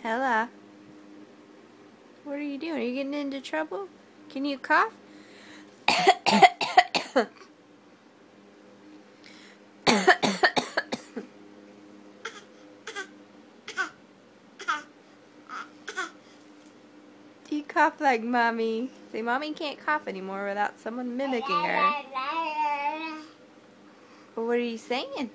Ella, what are you doing? Are you getting into trouble? Can you cough? You cough like Mommy. Say, Mommy can't cough anymore without someone mimicking her. Well, what are you saying?